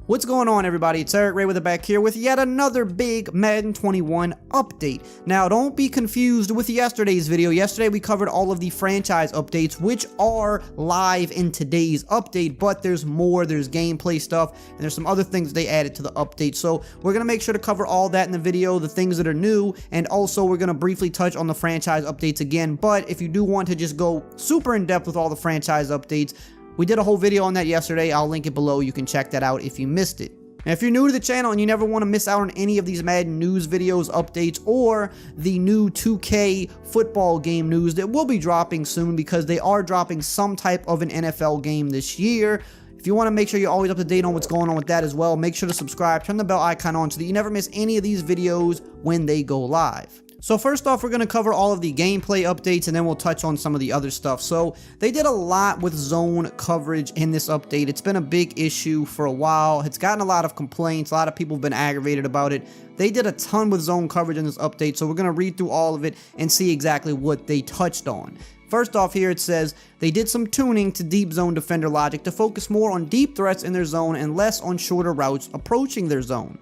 What's going on, everybody? It's EricRayweather back here with yet another big Madden 21 update. Now, don't be confused with yesterday's video. Yesterday, we covered all of the franchise updates, which are live in today's update, but there's more. There's gameplay stuff, and there's some other things they added to the update. So we're going to make sure to cover all that in the video, the things that are new, and also we're going to briefly touch on the franchise updates again. But if you do want to just go super in-depth with all the franchise updates, we did a whole video on that yesterday. I'll link it below. You can check that out if you missed it. Now, if you're new to the channel and you never want to miss out on any of these Madden news videos, updates, or the new 2K football game news that will be dropping soon, because they are dropping some type of an NFL game this year. If you want to make sure you're always up to date on what's going on with that as well, make sure to subscribe, turn the bell icon on so that you never miss any of these videos when they go live. So first off, we're going to cover all of the gameplay updates, and then we'll touch on some of the other stuff. So they did a lot with zone coverage in this update. It's been a big issue for a while. It's gotten a lot of complaints. A lot of people have been aggravated about it. They did a ton with zone coverage in this update, so we're going to read through all of it and see exactly what they touched on. First off here, it says they did some tuning to deep zone defender logic to focus more on deep threats in their zone and less on shorter routes approaching their zone.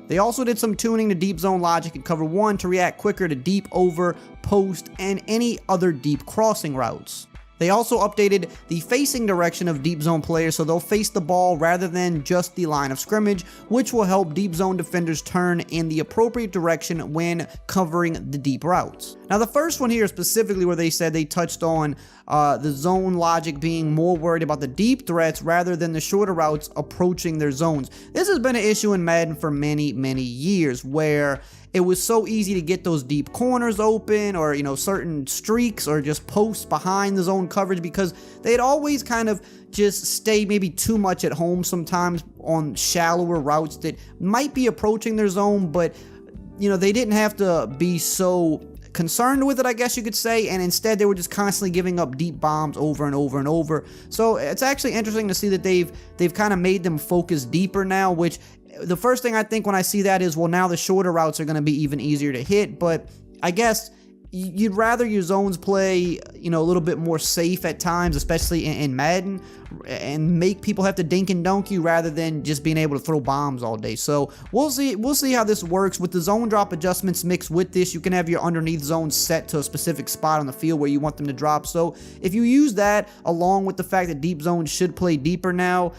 They also did some tuning to deep zone logic in cover 1 to react quicker to deep over, post, and any other deep crossing routes. They also updated the facing direction of deep zone players so they'll face the ball rather than just the line of scrimmage, which will help deep zone defenders turn in the appropriate direction when covering the deep routes. Now, the first one here specifically where they said they touched on the zone logic being more worried about the deep threats rather than the shorter routes approaching their zones. This has been an issue in Madden for many years, where it was so easy to get those deep corners open, or, you know, certain streaks or just posts behind the zone coverage, because they'd always kind of just stay maybe too much at home sometimes on shallower routes that might be approaching their zone, but, you know, they didn't have to be so concerned with it, I guess you could say, and instead they were just constantly giving up deep bombs over and over and over. So it's actually interesting to see that they've kind of made them focus deeper now, which the first thing I think when I see that is, well, now the shorter routes are going to be even easier to hit, but I guess you'd rather your zones play, you know, a little bit more safe at times, especially in Madden, and make people have to dink and dunk you rather than just being able to throw bombs all day. So we'll see how this works. With the zone drop adjustments mixed with this, you can have your underneath zones set to a specific spot on the field where you want them to drop. So if you use that along with the fact that deep zones should play deeper now,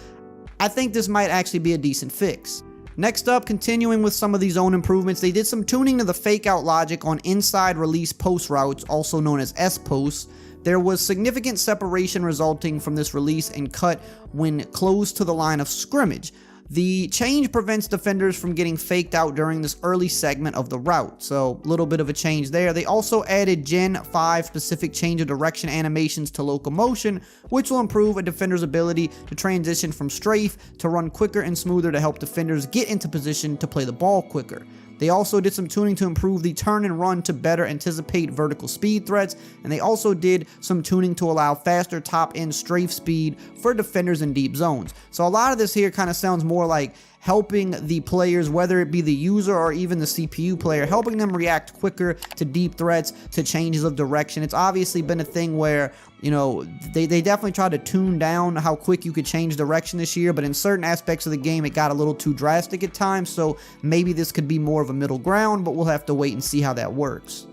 I think this might actually be a decent fix. Next up, continuing with some of these zone improvements, they did some tuning to the fake out logic on inside release post routes, also known as S-posts. There was significant separation resulting from this release and cut when close to the line of scrimmage. The change prevents defenders from getting faked out during this early segment of the route, so a little bit of a change there. They also added Gen 5 specific change of direction animations to Locomotion, which will improve a defender's ability to transition from strafe to run quicker and smoother to help defenders get into position to play the ball quicker. They also did some tuning to improve the turn and run to better anticipate vertical speed threats, and they also did some tuning to allow faster top-end strafe speed for defenders in deep zones. So a lot of this here kind of sounds more like helping the players, whether it be the user or even the CPU player, helping them react quicker to deep threats, to changes of direction. It's obviously been a thing where, you know, they definitely tried to tune down how quick you could change direction this year, but in certain aspects of the game it got a little too drastic at times, so maybe this could be more of a middle ground, but we'll have to wait and see how that works.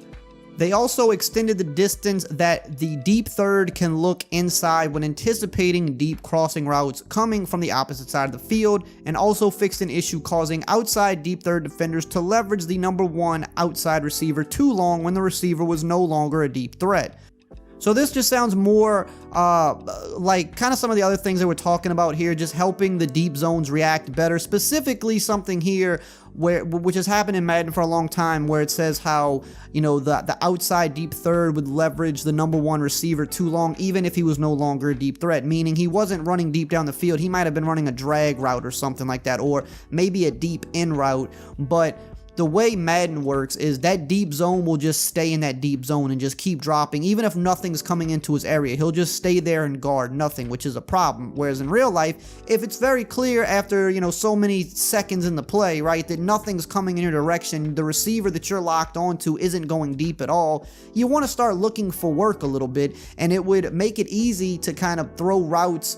They also extended the distance that the deep third can look inside when anticipating deep crossing routes coming from the opposite side of the field, and also fixed an issue causing outside deep third defenders to leverage the #1 outside receiver too long when the receiver was no longer a deep threat. So this just sounds more like kind of some of the other things that we're talking about here, just helping the deep zones react better. Specifically something here which has happened in Madden for a long time, where it says how, you know, the outside deep third would leverage the #1 receiver too long even if he was no longer a deep threat, meaning he wasn't running deep down the field. He might have been running a drag route or something like that, or maybe a deep in route, but the way Madden works is that deep zone will just stay in that deep zone and just keep dropping. Even if nothing's coming into his area, he'll just stay there and guard nothing, which is a problem. Whereas in real life, if it's very clear after, you know, so many seconds in the play, right, that nothing's coming in your direction, the receiver that you're locked onto isn't going deep at all, you want to start looking for work a little bit, and it would make it easy to kind of throw routes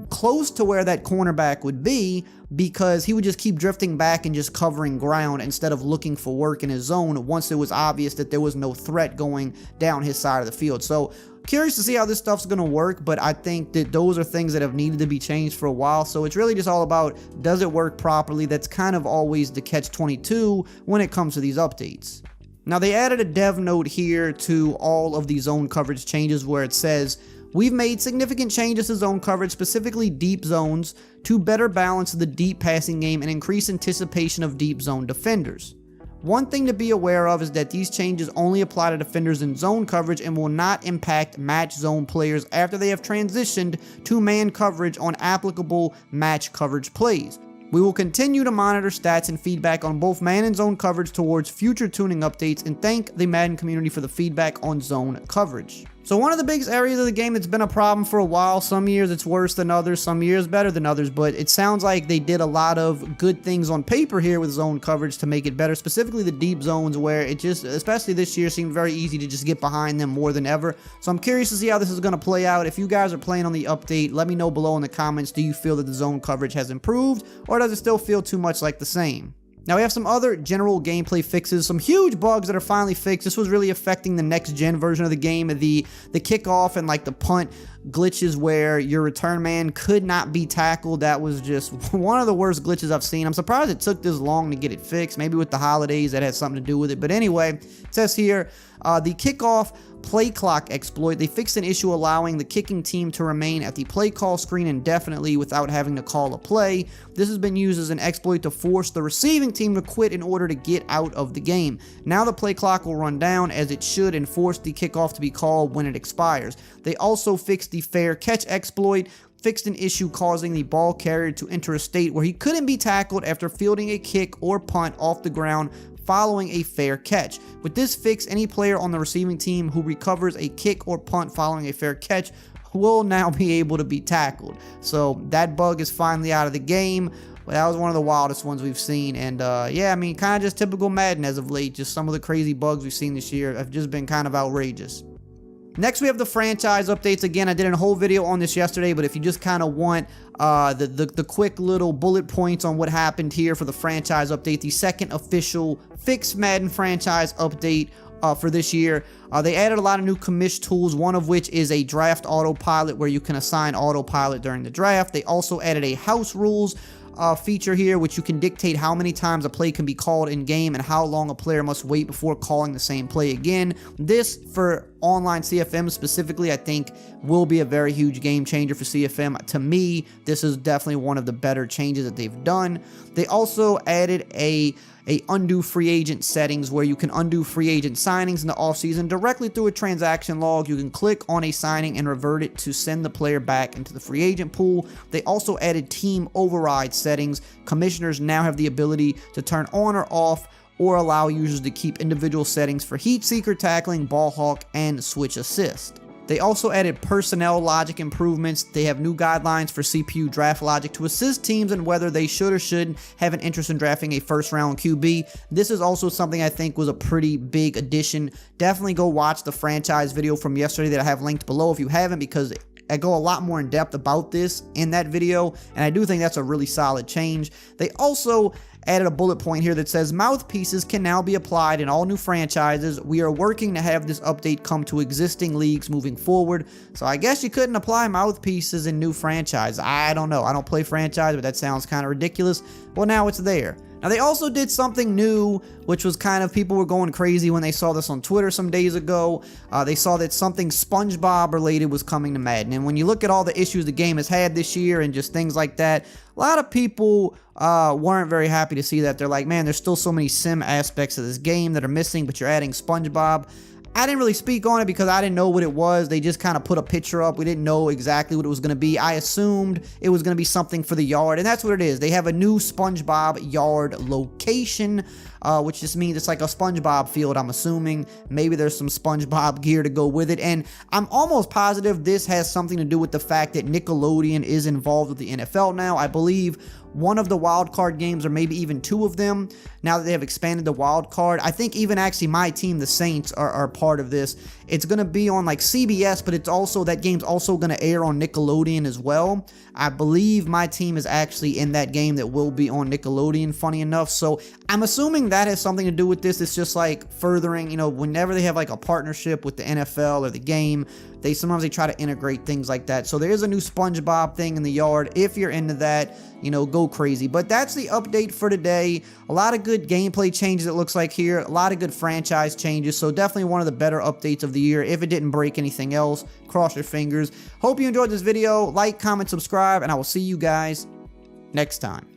close to where that cornerback would be, because he would just keep drifting back and just covering ground instead of looking for work in his zone once it was obvious that there was no threat going down his side of the field. So curious to see how this stuff's going to work, but I think that those are things that have needed to be changed for a while. So it's really just all about, does it work properly? That's kind of always the catch-22 when it comes to these updates. Now, they added a dev note here to all of the zone coverage changes where it says, we've made significant changes to zone coverage, specifically deep zones, to better balance the deep passing game and increase anticipation of deep zone defenders. One thing to be aware of is that these changes only apply to defenders in zone coverage and will not impact match zone players after they have transitioned to man coverage on applicable match coverage plays. We will continue to monitor stats and feedback on both man and zone coverage towards future tuning updates, and thank the Madden community for the feedback on zone coverage. So one of the biggest areas of the game that's been a problem for a while, some years it's worse than others, some years better than others, but it sounds like they did a lot of good things on paper here with zone coverage to make it better, specifically the deep zones, where it just, especially this year, seemed very easy to just get behind them more than ever. So I'm curious to see how this is going to play out. If you guys are playing on the update, let me know below in the comments, do you feel that the zone coverage has improved, or does it still feel too much like the same? Now we have some other general gameplay fixes, some huge bugs that are finally fixed. This was really affecting the next gen version of the game, the kickoff and like the punt glitches where your return man could not be tackled. That was just one of the worst glitches I've seen. I'm surprised it took this long to get it fixed. Maybe with the holidays that had something to do with it. But anyway, it says here, the kickoff play clock exploit. They fixed an issue allowing the kicking team to remain at the play call screen indefinitely without having to call a play. This has been used as an exploit to force the receiving team to quit in order to get out of the game. Now the play clock will run down as it should and force the kickoff to be called when it expires. They also fixed the fair catch exploit, fixed an issue causing the ball carrier to enter a state where he couldn't be tackled after fielding a kick or punt off the ground following a fair catch. With this fix, any player on the receiving team who recovers a kick or punt following a fair catch will now be able to be tackled. So that bug is finally out of the game. That was one of the wildest ones we've seen, and yeah, I mean, kind of just typical Madden as of late. Just some of the crazy bugs we've seen this year have just been kind of outrageous. Next, we have the franchise updates. Again, I did a whole video on this yesterday, but if you just kind of want the quick little bullet points on what happened here for the franchise update, the second official fixed Madden franchise update for this year. They added a lot of new commish tools, one of which is a draft autopilot where you can assign autopilot during the draft. They also added a house rules feature here, which you can dictate how many times a play can be called in game and how long a player must wait before calling the same play again. This, for online CFM specifically, I think will be a very huge game changer for CFM. To me, this is definitely one of the better changes that they've done. They also added a undo free agent settings where you can undo free agent signings in the offseason directly through a transaction log. You can click on a signing and revert it to send the player back into the free agent pool. They also added team override settings. Commissioners now have the ability to turn on or off or allow users to keep individual settings for heat seeker, tackling, ball hawk, and switch assist. They also added personnel logic improvements. They have new guidelines for CPU draft logic to assist teams in whether they should or shouldn't have an interest in drafting a first-round QB. This is also something I think was a pretty big addition. Definitely go watch the franchise video from yesterday that I have linked below if you haven't, because I go a lot more in depth about this in that video, and I do think that's a really solid change. They also added a bullet point here that says mouthpieces can now be applied in all new franchises. We are working to have this update come to existing leagues moving forward. So I guess you couldn't apply mouthpieces in new franchises. I don't know. I don't play franchise, but that sounds kind of ridiculous. Well, now it's there. Now, they also did something new, which was kind of, people were going crazy when they saw this on Twitter some days ago. They saw that something Spongebob related was coming to Madden. And when you look at all the issues the game has had this year and just things like that, a lot of people weren't very happy to see that. They're like, man, there's still so many sim aspects of this game that are missing, but you're adding Spongebob. I didn't really speak on it because I didn't know what it was. They just kind of put a picture up. We didn't know exactly what it was going to be. I assumed it was going to be something for the yard, and that's what it is. They have a new Spongebob Yard location, which just means it's like a SpongeBob field, I'm assuming. Maybe there's some SpongeBob gear to go with it, and I'm almost positive this has something to do with the fact that Nickelodeon is involved with the NFL now. I believe one of the wild card games, or maybe even two of them, now that they have expanded the wild card. I think even actually my team, the Saints, are part of this. It's going to be on like CBS, but it's also, that game's also going to air on Nickelodeon as well. I believe my team is actually in that game that will be on Nickelodeon, funny enough. So I'm assuming that has something to do with this. It's just like furthering, you know, whenever they have like a partnership with the NFL or the game, sometimes they try to integrate things like that. So there is a new Spongebob thing in the yard. If you're into that, you know, go crazy. But that's the update for today. A lot of good gameplay changes, it looks like here. A lot of good franchise changes. So definitely one of the better updates of the year. If it didn't break anything else, cross your fingers. Hope you enjoyed this video. Like, comment, subscribe, and I will see you guys next time.